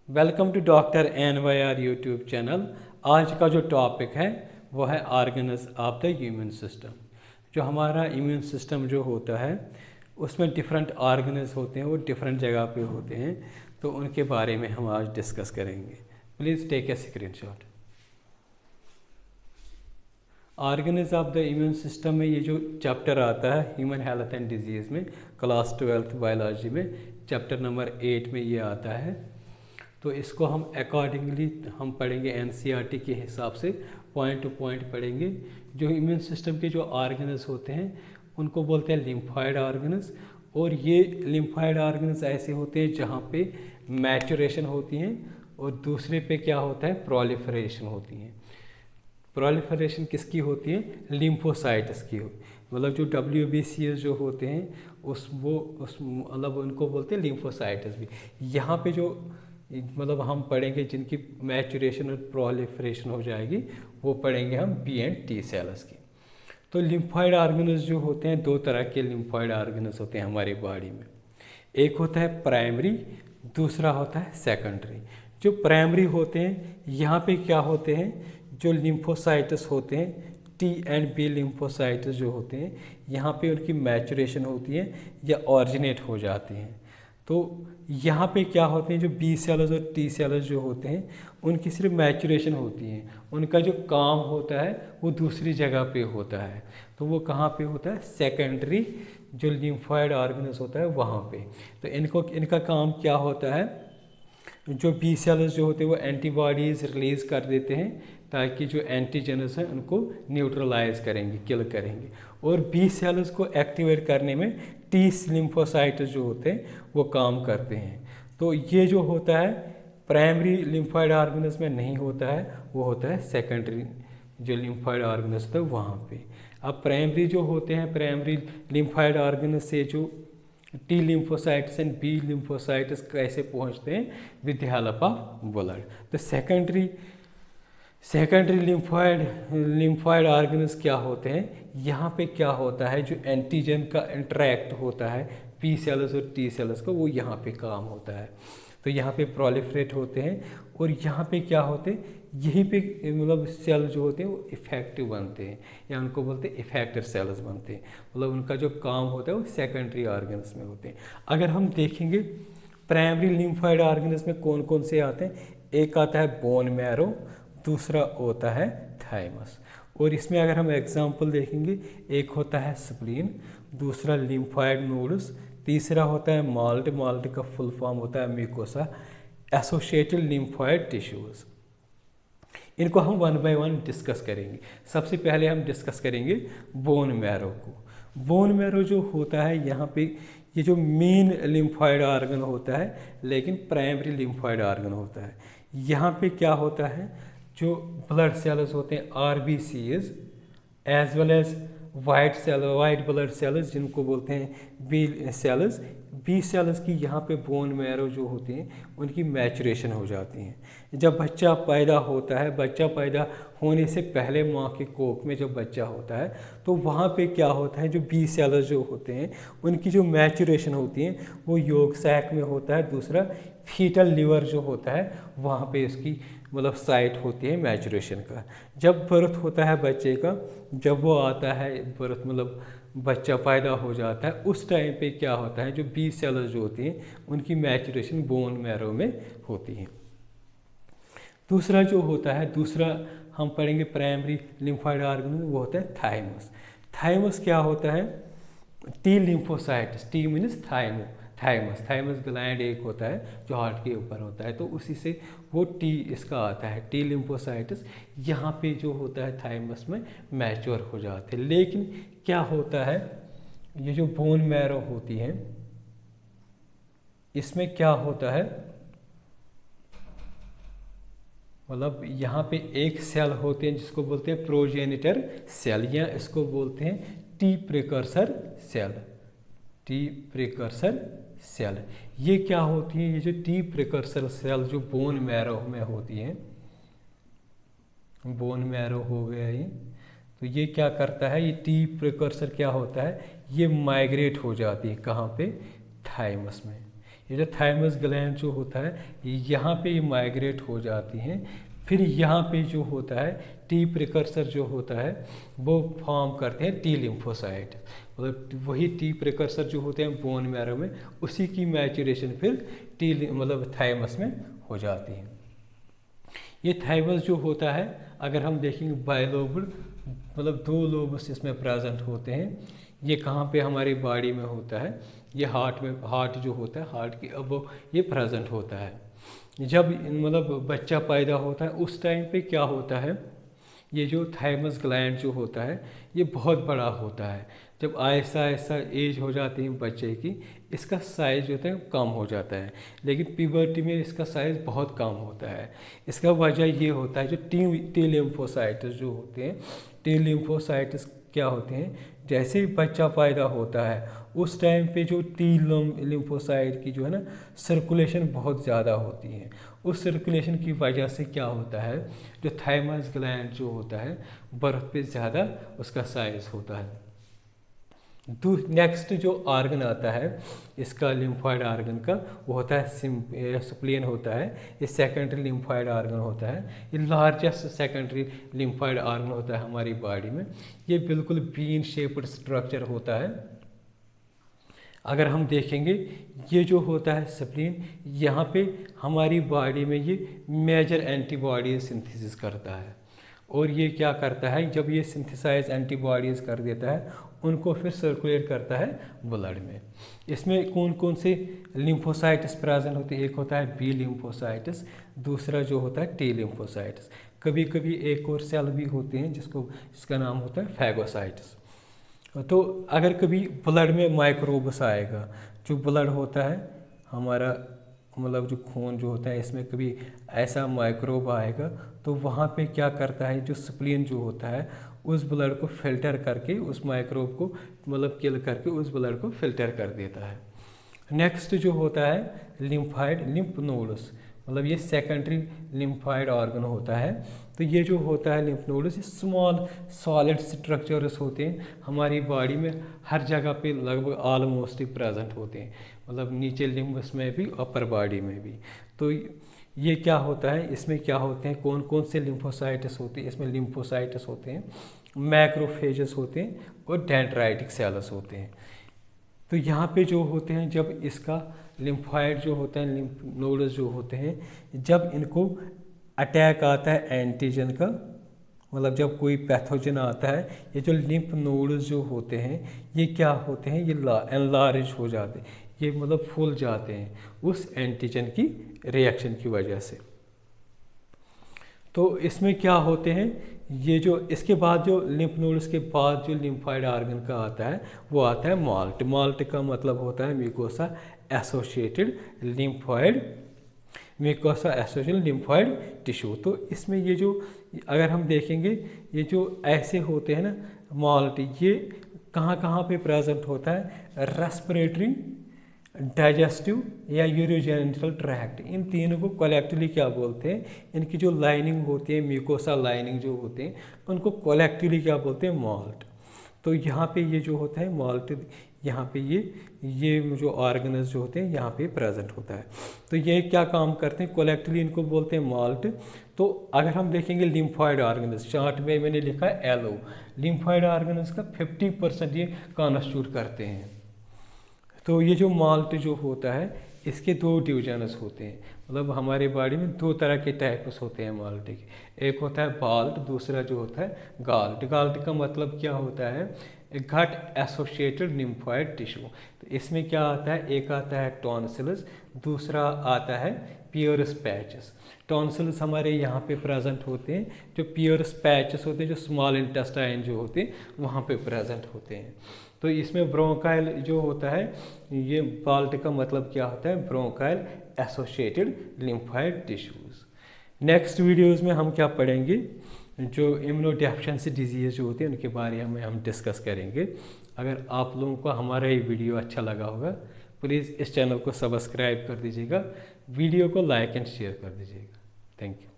Welcome to doctor NYR YouTube channel. आज का जो टॉपिक है वो है organs of the immune system. जो हमारा इम्यून सिस्टम जो होता है उसमें डिफरेंट ऑर्गन्स होते हैं, वो डिफरेंट जगह पे होते हैं, तो उनके बारे में हम आज डिस्कस करेंगे। Please take a screenshot. Organs of the immune system में ये जो चैप्टर आता है ह्यूमन हेल्थ एंड डिजीज़ में, क्लास 12th बायोलॉजी में चैप्टर नंबर 8 में ये आता है। तो इसको हम अकॉर्डिंगली हम पढ़ेंगे, NCERT के हिसाब से पॉइंट टू पॉइंट पढ़ेंगे। जो इम्यून सिस्टम के जो ऑर्गन्स होते हैं उनको बोलते हैं लिम्फॉइड ऑर्गन्स, और ये लिम्फॉइड ऑर्गन्स ऐसे होते हैं जहाँ पे मैचुरेशन होती हैं और दूसरे पे क्या होता है, प्रोलिफरेशन होती हैं। प्रोलिफरेशन किसकी होती है, लिम्फोसाइट्स की हो, मतलब जो WBCs जो होते हैं उस मतलब उनको बोलते हैं लिम्फोसाइट्स भी। यहाँ पे जो मतलब हम पढ़ेंगे जिनकी मैचुरेशन और प्रोलिफरेशन हो जाएगी वो पढ़ेंगे हम B and T सेल्स की। तो लिम्फॉइड ऑर्गन्स जो होते हैं, दो तरह के लिम्फॉइड ऑर्गन्स होते हैं हमारी बॉडी में। एक होता है प्राइमरी, दूसरा होता है सेकेंडरी। जो प्राइमरी होते हैं यहाँ पे क्या होते हैं, जो लिम्फोसाइट्स होते हैं T and B लिम्फोसाइट्स जो होते हैं यहाँ पे उनकी मैचुरेशन होती है या ऑरिजिनेट हो जाती हैं। तो यहाँ पे क्या होते हैं, जो B सेल्स और T सेल्स जो होते हैं उनकी सिर्फ मैचुरेशन होती है, उनका जो काम होता है वो दूसरी जगह पे होता है। तो वो कहाँ पे होता है, सेकेंडरी जो लिम्फॉइड ऑर्गन्स होता है वहाँ पे। तो इनका काम क्या होता है, जो B सेल्स जो होते हैं वो एंटीबॉडीज़ रिलीज़ कर देते हैं ताकि जो एंटीजेनस हैं उनको न्यूट्रलाइज करेंगे, किल करेंगे। और B सेल्स को एक्टिवेट करने में T लिम्फोसाइट्स जो होते हैं वो काम करते हैं। तो ये जो होता है प्राइमरी लिम्फॉइड ऑर्गन्स में नहीं होता है, वो होता है सेकेंडरी जो लिम्फॉइड ऑर्गन्स होता है वहाँ पे। अब प्राइमरी जो होते हैं, प्राइमरी लिम्फॉइड ऑर्गन्स से जो T lymphocytes and B lymphocytes कैसे पहुँचते हैं, with the help of blood. तो सेकेंडरी लिम्फॉइड ऑर्गन्स क्या होते हैं, यहाँ पे क्या होता है, जो एंटीजन का इंटरेक्ट होता है B सेल्स और T सेल्स का, वो यहाँ पे काम होता है। तो यहाँ पे प्रोलिफरेट होते हैं और यहाँ पे क्या होते हैं, यहीं पे मतलब सेल जो होते हैं वो इफेक्टिव बनते हैं या उनको बोलते हैं इफेक्टर सेल्स बनते हैं। मतलब उनका जो काम होता है वो सेकेंडरी ऑर्गन्स में होते हैं। अगर हम देखेंगे प्राइमरी लिम्फॉइड ऑर्गन्स में कौन कौन से आते हैं, एक आता है बोन मैरो, दूसरा होता है थाइमस। और इसमें अगर हम एग्जाम्पल देखेंगे, एक होता है स्प्लीन, दूसरा लिम्फॉइड नोड्स, तीसरा होता है माल्ट, माल्ट का फुल फॉर्म होता है म्यूकोसा एसोसिएटेड लिम्फॉइड टिश्यूज। इनको हम वन बाय वन डिस्कस करेंगे। सबसे पहले हम डिस्कस करेंगे बोन मैरो को। बोन मैरो जो होता है यहाँ पे, ये जो मेन लिम्फॉइड ऑर्गन होता है लेकिन प्राइमरी लिम्फॉइड ऑर्गन होता है। यहाँ पे क्या होता है, जो ब्लड सेल्स होते हैं RBCs as well as white blood cells जिनको बोलते हैं B सेल्स की यहाँ पे बोन मैरो जो होती हैं उनकी मैचुरेशन हो जाती हैं। जब बच्चा पैदा होता है, बच्चा पैदा होने से पहले माँ के कोख में जब बच्चा होता है तो वहाँ पे क्या होता है, जो B सेल्स जो होते हैं उनकी जो मैचुरेशन होती है वो योग सैक में होता है। दूसरा फीटल लिवर जो होता है वहाँ पे इसकी मतलब साइट होती है मैचुरेशन का। जब बर्थ होता है बच्चे का, जब वो आता है बर्थ मतलब बच्चा पैदा हो जाता है, उस टाइम पे क्या होता है, जो B सेल्स जो होती हैं उनकी मैचुरेशन बोन मैरो में होती है। दूसरा जो होता है, दूसरा हम पढ़ेंगे प्राइमरी लिम्फॉइड ऑर्गन, वो होता है थाइमस। थाइमस क्या होता है, T lymphocytes, T means thymus gland एक होता है जो हार्ट के ऊपर होता है, तो उसी से वो T इसका आता है, T लिम्फोसाइट्स यहाँ पे जो होता है थाइमस में मैच्योर हो जाते हैं। लेकिन क्या होता है, ये जो बोन मैरो होती है इसमें क्या होता है, मतलब यहाँ पे एक सेल होते हैं जिसको बोलते हैं प्रोजेनिटर सेल, या इसको बोलते हैं T प्रिकर्सर सेल। ये क्या होती है, ये जो T प्रिकर्सर सेल जो बोन मैरो में होती हैं, बोन मैरो हो गया ये, तो ये क्या करता है, ये T प्रिकर्सर क्या होता है, ये माइग्रेट हो जाती है कहाँ पे, थाइमस में। ये जो थाइमस ग्लैंड जो होता है यहाँ पे ये माइग्रेट हो जाती हैं। फिर यहाँ पे जो होता है टी प्रिकर्सर जो होता है वो फॉर्म करते हैं टी लिम्फोसाइट, मतलब वही टी प्रिकर्सर जो होते हैं बोन मैरो में, उसी की मैचुरेशन फिर टी मतलब थाइमस में हो जाती है। ये थाइमस जो होता है अगर हम देखेंगे बाइलोबल, मतलब 2 लोब्स इसमें प्रेजेंट होते हैं। ये कहाँ पे हमारी बॉडी में होता है, ये हार्ट में, हार्ट जो होता है हार्ट की अब ये प्रेजेंट होता है। जब मतलब बच्चा पैदा होता है उस टाइम पे क्या होता है, ये जो थाइमस ग्लैंड जो होता है ये बहुत बड़ा होता है। जब आहिस्ता आहिस्ता एज हो जाती है बच्चे की, इसका साइज़ जो होता है कम हो जाता है, लेकिन प्यूबर्टी में इसका साइज़ बहुत कम होता है। इसका वजह ये होता है जो टी लिम्फोसाइट्स जो होते हैं, टी लिम्फोसाइट्स क्या होते हैं, जैसे ही बच्चा पैदा होता है उस टाइम पे जो टी लिम्फोसाइट की जो है ना सर्कुलेशन बहुत ज़्यादा होती है। उस सर्कुलेशन की वजह से क्या होता है, जो थाइमस ग्लैंड जो होता है बर्थ पे ज़्यादा उसका साइज़ होता है। नेक्स्ट जो ऑर्गन आता है इसका लिम्फॉइड ऑर्गन का, वो होता है स्प्लीन होता है। ये सेकेंडरी लिम्फॉइड ऑर्गन होता है, ये लार्जेस्ट सेकेंडरी लिम्फॉइड ऑर्गन होता है हमारी बॉडी में। ये बिल्कुल बीन शेप्ड स्ट्रक्चर होता है। अगर हम देखेंगे ये जो होता है स्प्लीन, यहाँ पे हमारी बॉडी में ये मेजर एंटीबॉडीज सिंथेसिस करता है, और ये क्या करता है, जब ये सिंथेसाइज एंटीबॉडीज़ कर देता है उनको फिर सर्कुलेट करता है ब्लड में। इसमें कौन कौन से लिम्फोसाइट्स प्रेजेंट होते हैं, एक होता है बी लिम्फोसाइट्स, दूसरा जो होता है टी लिम्फोसाइट्स। कभी कभी एक और सेल भी होते हैं जिसका नाम होता है फैगोसाइट्स। तो अगर कभी ब्लड में माइक्रोब्स आएगा, जो ब्लड होता है हमारा मतलब जो खून जो होता है, इसमें कभी ऐसा माइक्रोब आएगा तो वहाँ पे क्या करता है, जो स्प्लीन जो होता है उस ब्लड को फिल्टर करके, उस माइक्रोब को मतलब किल करके उस ब्लड को फिल्टर कर देता है। नेक्स्ट जो होता है लिम्फाइड लिम्फ नोड्स, मतलब ये सेकेंडरी लिम्फाइड ऑर्गन होता है। तो ये जो होता है लिम्फ नोड्स, ये स्मॉल सॉलिड स्ट्रक्चर्स होते हैं हमारी बॉडी में, हर जगह पे लगभग ऑलमोस्ट ही प्रेजेंट होते हैं, मतलब नीचे लिम्ब्स में भी अपर बॉडी में भी। तो ये क्या होता है, इसमें क्या होते हैं, कौन कौन से लिम्फोसाइट्स होते हैं, इसमें लिम्फोसाइट्स होते हैं, मैक्रोफेजेस होते हैं और डेंड्राइटिक सेल्स होते हैं। तो यहाँ पे जो होते हैं, जब इसका लिम्फॉइड जो होते हैं, लिम्फ नोड्स जो होते हैं, जब इनको अटैक आता है एंटीजन का, मतलब जब कोई पैथोजन आता है, ये जो लिम्फ नोड्स जो होते हैं ये क्या होते हैं, ये एनलार्ज हो जाते हैं, ये मतलब फूल जाते हैं उस एंटीजन की रिएक्शन की वजह से। तो इसमें क्या होते हैं, ये जो इसके बाद जो लिम्फ नोड्स के बाद जो लिम्फॉइड ऑर्गन का आता है वो आता है मॉल्ट। मॉल्ट का मतलब होता है mucosa associated lymphoid, mucosa associated lymphoid tissue. तो इसमें ये जो अगर हम देखेंगे, ये जो ऐसे होते हैं ना मॉल्ट, ये कहाँ कहाँ पे प्रेजेंट होता है, रेस्पिरेटरी, डाइजेस्टिव या यूरोजेनिटल ट्रैक्ट, इन तीनों को कलेक्टिवली क्या बोलते हैं, इनकी जो लाइनिंग होती है म्यूकोसा लाइनिंग जो होते हैं उनको कलेक्टिवली क्या बोलते हैं, मॉल्ट। तो यहाँ पे ये जो होता है मॉल्ट, यहाँ पे ये जो ऑर्गन्स जो होते हैं यहाँ पे प्रेजेंट होता है। तो ये क्या काम करते हैं, कलेक्टिवली इनको बोलते हैं मॉल्ट। तो अगर हम देखेंगे लिम्फॉइड ऑर्गन्स, चार्ट में मैंने लिखा है एलो, लिम्फॉइड ऑर्गन्स का 50% ये कॉन्स्टिट्यूट करते हैं। तो ये जो मॉल्ट जो होता है इसके 2 डिविजन्स होते हैं, मतलब हमारे बॉडी में 2 तरह के टाइप्स होते हैं मॉल्ट के, एक होता है बाल्ट, दूसरा जो होता है गाल्ट। गाल्ट का मतलब क्या होता है, गट एसोसिएटेड लिम्फॉइड टिश्यू। तो इसमें क्या आता है, एक आता है टॉन्सिल्स, दूसरा आता है पियर्स पैचेस। टॉन्सिल्स हमारे यहाँ पे प्रेजेंट होते हैं, जो पियर्स पैचेस होते हैं जो स्मॉल इंटेस्टाइन जो होते हैं वहाँ पे प्रेजेंट होते हैं। तो इसमें ब्रोंकाइल जो होता है, ये बाल्ट का मतलब क्या होता है, bronchial associated lymphoid tissues. Next videos में हम क्या पढ़ेंगे, जो इम्यूनोडेफिशिएंसी डिजीज़ जो होती है उनके बारे में हम डिस्कस करेंगे। अगर आप लोगों को हमारा ये वीडियो अच्छा लगा होगा, प्लीज़ इस चैनल को सब्सक्राइब कर दीजिएगा, वीडियो को लाइक एंड शेयर कर दीजिएगा। Thank you.